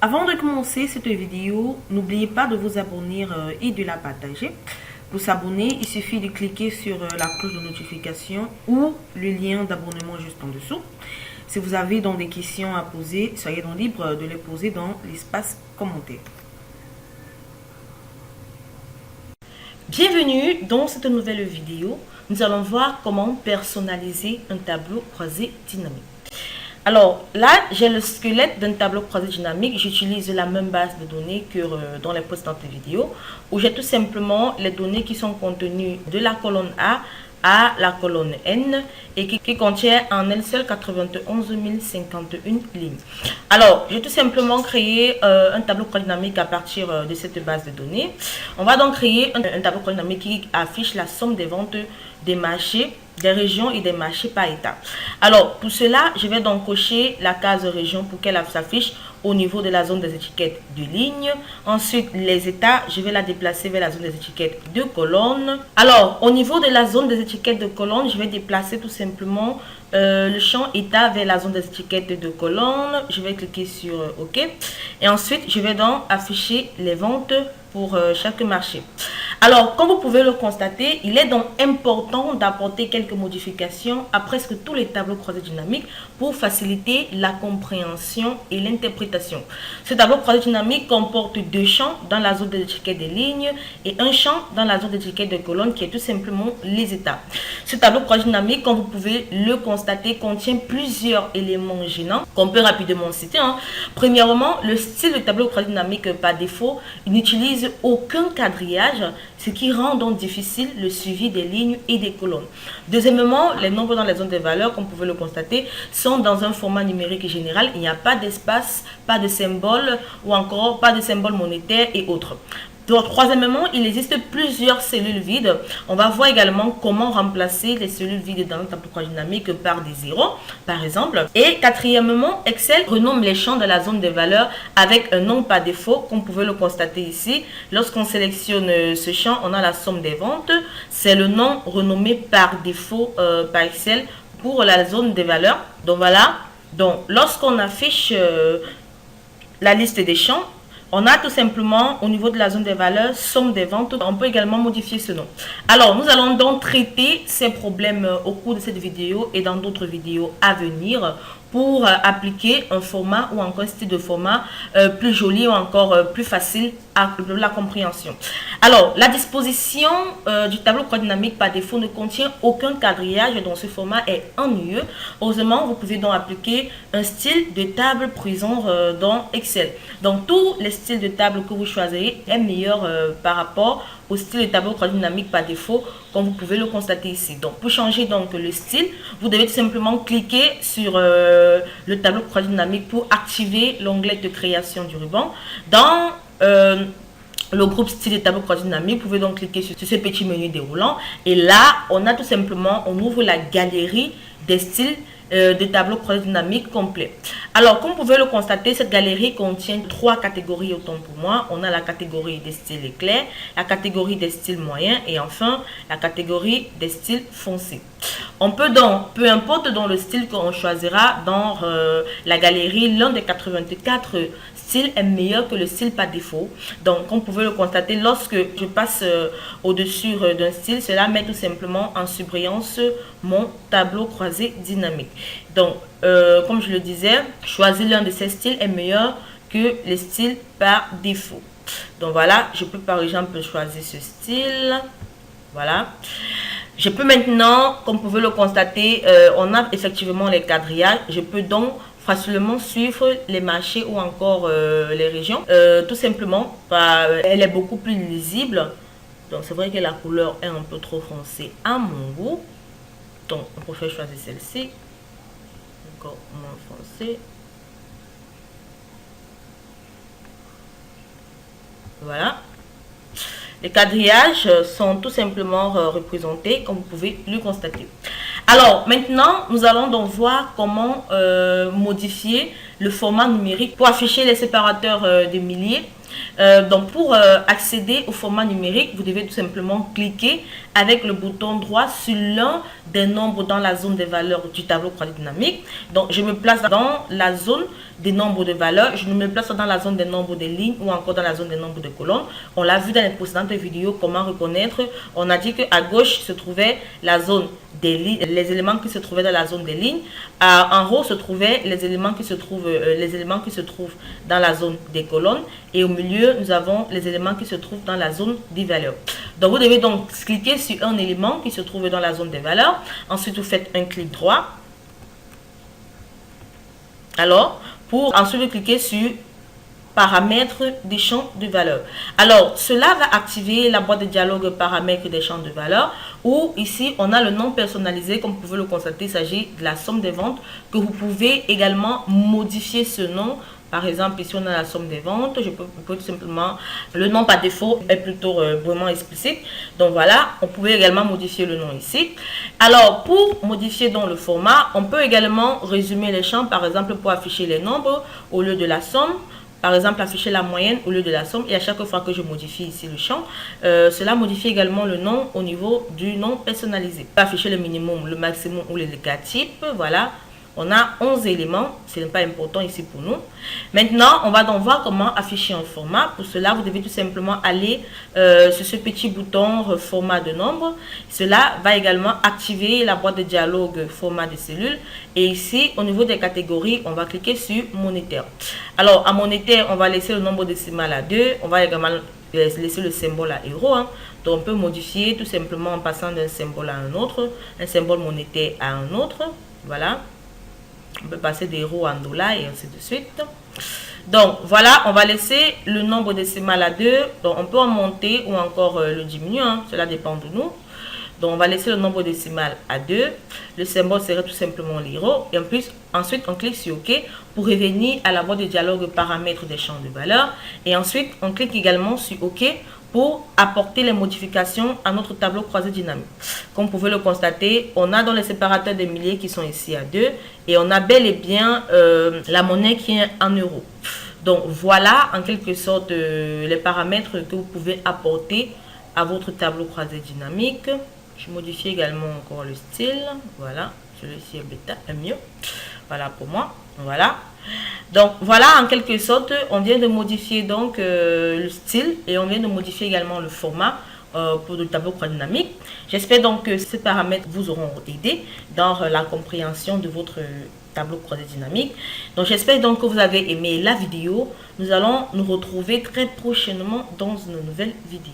Avant de commencer cette vidéo, n'oubliez pas de vous abonner et de la partager. Pour s'abonner, il suffit de cliquer sur la cloche de notification ou le lien d'abonnement juste en dessous. Si vous avez donc des questions à poser, soyez donc libre de les poser dans l'espace commentaire. Bienvenue dans cette nouvelle vidéo. Nous allons voir comment personnaliser un tableau croisé dynamique. Alors là, j'ai le squelette d'un tableau croisé dynamique. J'utilise la même base de données que dans les précédentes vidéos, où j'ai tout simplement les données qui sont contenues de la colonne A à la colonne N et qui contient en elle seule 91 051 lignes. Alors, j'ai tout simplement créé un tableau croisé dynamique à partir de cette base de données. On va donc créer un tableau croisé dynamique qui affiche la somme des ventes des marchés, des régions et des marchés par état. Alors, pour cela, je vais donc cocher la case région pour qu'elle s'affiche au niveau de la zone des étiquettes de ligne. Ensuite, les états, je vais la déplacer vers la zone des étiquettes de colonne. Alors, au niveau de la zone des étiquettes de colonne, je vais déplacer tout simplement le champ état vers la zone des étiquettes de colonne. Je vais cliquer sur OK. Et ensuite, je vais donc afficher les ventes pour chaque marché. Alors, comme vous pouvez le constater, il est donc important d'apporter quelques modifications à presque tous les tableaux croisés dynamiques pour faciliter la compréhension et l'interprétation. Ce tableau croisé dynamique comporte deux champs dans la zone des étiquettes des lignes et un champ dans la zone des étiquettes de colonnes qui est tout simplement les états. Ce tableau croisé dynamique, comme vous pouvez le constater, contient plusieurs éléments gênants qu'on peut rapidement citer. Premièrement, le style de tableau croisé dynamique par défaut, il n'utilise aucun quadrillage, ce qui rend donc difficile le suivi des lignes et des colonnes. Deuxièmement, les nombres dans les zones des valeurs, comme vous pouvez le constater, sont dans un format numérique général. Il n'y a pas d'espace, pas de symbole ou encore pas de symbole monétaire et autres. Donc, troisièmement, il existe plusieurs cellules vides. On va voir également comment remplacer les cellules vides dans le tableau croisé dynamique par des zéros, par exemple. Et quatrièmement, Excel renomme les champs de la zone des valeurs avec un nom par défaut, comme vous pouvez le constater ici. Lorsqu'on sélectionne ce champ, on a la somme des ventes. C'est le nom renommé par défaut par Excel pour la zone des valeurs. Donc voilà. Donc, lorsqu'on affiche la liste des champs, on a tout simplement au niveau de la zone des valeurs, somme des ventes. On peut également modifier ce nom. Alors, nous allons donc traiter ces problèmes au cours de cette vidéo et dans d'autres vidéos à venir pour appliquer un format ou encore un style de format plus joli ou encore plus facile à la compréhension. Alors, la disposition du tableau croisé dynamique par défaut ne contient aucun quadrillage, donc ce format est ennuyeux. Heureusement, vous pouvez donc appliquer un style de table prison dans Excel. Donc, tous les styles de table que vous choisirez est meilleur par rapport au style de tableau croisé dynamique par défaut, comme vous pouvez le constater ici. Donc, pour changer donc le style, vous devez tout simplement cliquer sur le tableau croisé dynamique pour activer l'onglet de création du ruban. Dans le groupe style de tableau croisé dynamique, vous pouvez donc cliquer sur ce petit menu déroulant. Et là, on a tout simplement, on ouvre la galerie des styles de tableau croisé dynamique complet. Alors, comme vous pouvez le constater, cette galerie contient trois catégories autant pour moi. On a la catégorie des styles clairs, la catégorie des styles moyens et enfin la catégorie des styles foncés. On peut donc, peu importe dans le style qu'on choisira dans la galerie, l'un des 84 styles est meilleur que le style par défaut. Donc, comme vous pouvez le constater, lorsque je passe au-dessus d'un style, cela met tout simplement en surbrillance mon tableau croisé dynamique. Donc, comme je le disais, choisir l'un de ces styles est meilleur que les styles par défaut. Donc voilà, je peux par exemple choisir ce style. Voilà. Je peux maintenant, comme vous pouvez le constater, on a effectivement les quadrillages. Je peux donc facilement suivre les marchés ou encore les régions. Tout simplement, elle est beaucoup plus lisible. Donc c'est vrai que la couleur est un peu trop foncée à mon goût. Donc on préfère choisir celle-ci. Encore moins foncée. Voilà. Les quadrillages sont tout simplement représentés comme vous pouvez le constater. Alors maintenant, nous allons donc voir comment modifier le format numérique pour afficher les séparateurs de milliers Donc pour accéder au format numérique, vous devez tout simplement cliquer avec le bouton droit sur l'un des nombres dans la zone des valeurs du tableau croisé dynamique. Donc je me place dans la zone des nombres de valeurs, je ne me place pas dans la zone des nombres de lignes ou encore dans la zone des nombres de colonnes. On l'a vu dans les précédentes vidéos comment reconnaître. On a dit qu'à gauche se trouvait la zone des lignes, les éléments qui se trouvaient dans la zone des lignes. En haut se trouvaient les éléments qui se trouvent dans la zone des colonnes, et au milieu nous avons les éléments qui se trouvent dans la zone des valeurs. Donc vous devez donc cliquer sur un élément qui se trouve dans la zone des valeurs. Ensuite vous faites un clic droit. Alors pour ensuite cliquer sur paramètres des champs de valeur. Alors cela va activer la boîte de dialogue paramètres des champs de valeur, où ici on a le nom personnalisé. Comme vous pouvez le constater, il s'agit de la somme des ventes, que vous pouvez également modifier ce nom. Par exemple, ici on a la somme des ventes, je peux tout simplement, le nom par défaut est plutôt vraiment explicite. Donc voilà, on pouvait également modifier le nom ici. Alors pour modifier dans le format, on peut également résumer les champs, par exemple pour afficher les nombres au lieu de la somme. Par exemple, afficher la moyenne au lieu de la somme. Et à chaque fois que je modifie ici le champ, cela modifie également le nom au niveau du nom personnalisé. Afficher le minimum, le maximum ou les cas types. Voilà. On a 11 éléments, ce n'est pas important ici pour nous. Maintenant, on va donc voir comment afficher un format. Pour cela, vous devez tout simplement aller sur ce petit bouton format de nombre. Cela va également activer la boîte de dialogue format de cellules. Et ici, au niveau des catégories, on va cliquer sur monétaire. Alors, à monétaire, on va laisser le nombre décimal à 2. On va également laisser le symbole à euro. Donc, on peut modifier tout simplement en passant d'un symbole à un autre, un symbole monétaire à un autre. Voilà. On peut passer des euros en dollars et ainsi de suite. Donc voilà, on va laisser le nombre décimal à 2. Donc on peut en monter ou encore le diminuer. Cela dépend de nous. Donc on va laisser le nombre décimal à 2. Le symbole serait tout simplement l'euro. Et en plus, ensuite on clique sur OK pour revenir à la boîte de dialogue paramètres des champs de valeur. Et ensuite on clique également sur OK pour apporter les modifications à notre tableau croisé dynamique. Comme vous pouvez le constater, on a dans les séparateurs des milliers qui sont ici à 2 et on a bel et bien la monnaie qui est en euros. Donc voilà en quelque sorte les paramètres que vous pouvez apporter à votre tableau croisé dynamique. Je modifie également encore le style. Voilà, celui-ci est bêta, est mieux. Voilà pour moi. Voilà. Donc voilà en quelque sorte, on vient de modifier donc le style et on vient de modifier également le format pour le tableau croisé dynamique. J'espère donc que ces paramètres vous auront aidé dans la compréhension de votre tableau croisé dynamique. Donc j'espère donc que vous avez aimé la vidéo. Nous allons nous retrouver très prochainement dans une nouvelle vidéo.